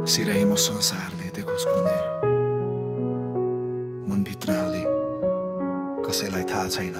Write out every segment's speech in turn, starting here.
सिराई म संसारले देखोस् कुनै मनभित्र हाले कसैलाई थाहा छैन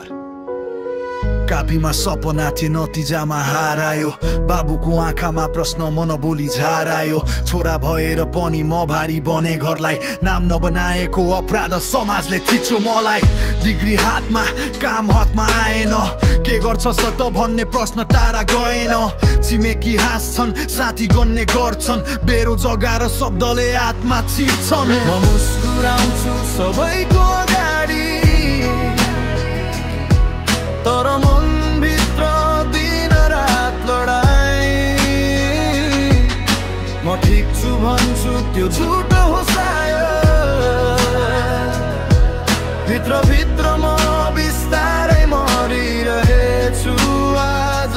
कापीमा सपना थिए नतिजामा हार आयो बाबुको आँखामा प्रश्न मनबोली झार आयो छोरा भएर पनि म भारी बने घरलाई नाम नबनाएको अपराध समाजले थिच्यो मलाई डिग्री हातमा काम हातमा आएन के गर्छस् त भन्ने प्रश्न टाढा गएन छिमेकी हाँस्छन् साथी गन्ने गर्छन् बेरो जगाएर शब्दले आत्मा चिर्छन् म मुस्कुराउँछु सबैको अगाडि तर मनभित्र दिन रात लडाई म ठिक छु भन्छु त्यो झुटो हो सायद भित्र म बिस्तारै मरिरहेछु आज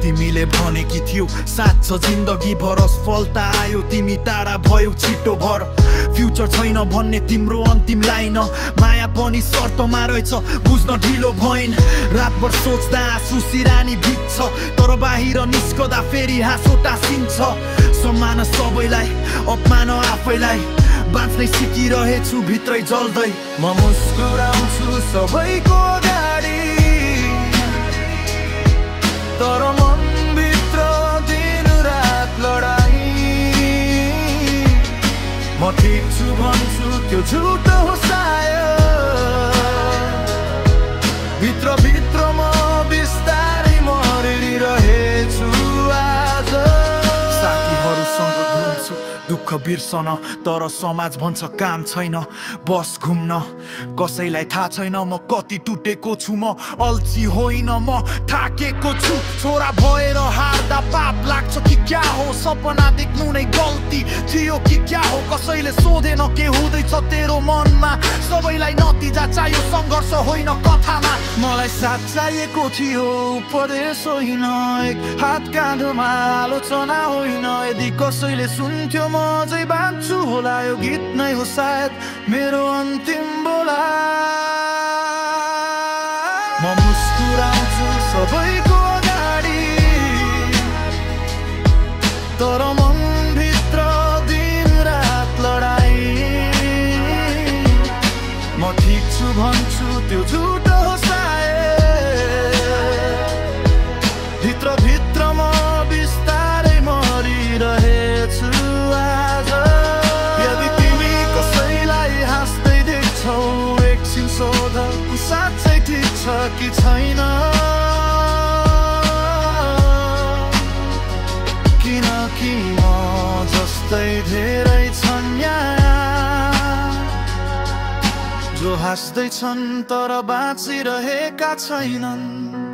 तिमीले भनेकी थियौ साथ छ जिन्दगी भर असफलता आयो तिमी टाढा भयौ छिटो भर फ्युचर छैन भन्ने तिम्रो अन्तिम लाइन माया पनि शर्तमा रहेछ बुझ्न ढिलो भइन् रातभर सोच्दा आँसु सिरानी भिज्छ तर बाहिर निस्कदा फेरि हाँसो टाँसिन्छ सम्मान सबैलाई अपमान आफैलाई बाँच्नै सिकिरहेछु भित्रै जल्दै म मुस्कुराउँछु सबैको अगाडि तर मनभित्र दिन रात लडाई म ठिक छु भन्छु त्यो झुटो हो सायद भित्र म बिस्तारै मरिरहेछु आज साथीहरूसँग घुम्छु दुःख बिर्सन तर समाज भन्छ काम छैन बस घुम्न कसैलाई थाहा छैन म कति टुटेको छु म अल्छी होइन म थाकेको छु छोरा भएर हार्दा पाप लाग्छ कि क्या हो सपना देख्नु नै गल्ती थियो कि क्या हो कसैले सोधेन के हुँदैछ तेरो मनमा सबैलाई नतिजा चाहियो सङ्घर्ष होइन कथामा मलाई साथ चाहिएको थियो उपदेश होइन एक हात काँधोमा आलोचना होइन यदि कसैले सुन्थ्यो म अझै बाँच्छु होला यो गीत नै हो सायद मेरो अन्तिम बोला म मुस्कुराउँछु सबैको अगाडि तर मनभित्र दिन रात लडाई म ठिक छु भन्छु त्यो झुटो हो सायद भित्र म बिस्तारै मरिरहेछु आज यदि तिमी कसैलाई हाँस्दै देख्छौ एकछिन सोध साँच्चै ठिक छ कि छैन किनकि म जस्तै धेरै छन् यहाँ जो हाँस्दैछन् तर बाँचिरहेका छैनन्